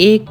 1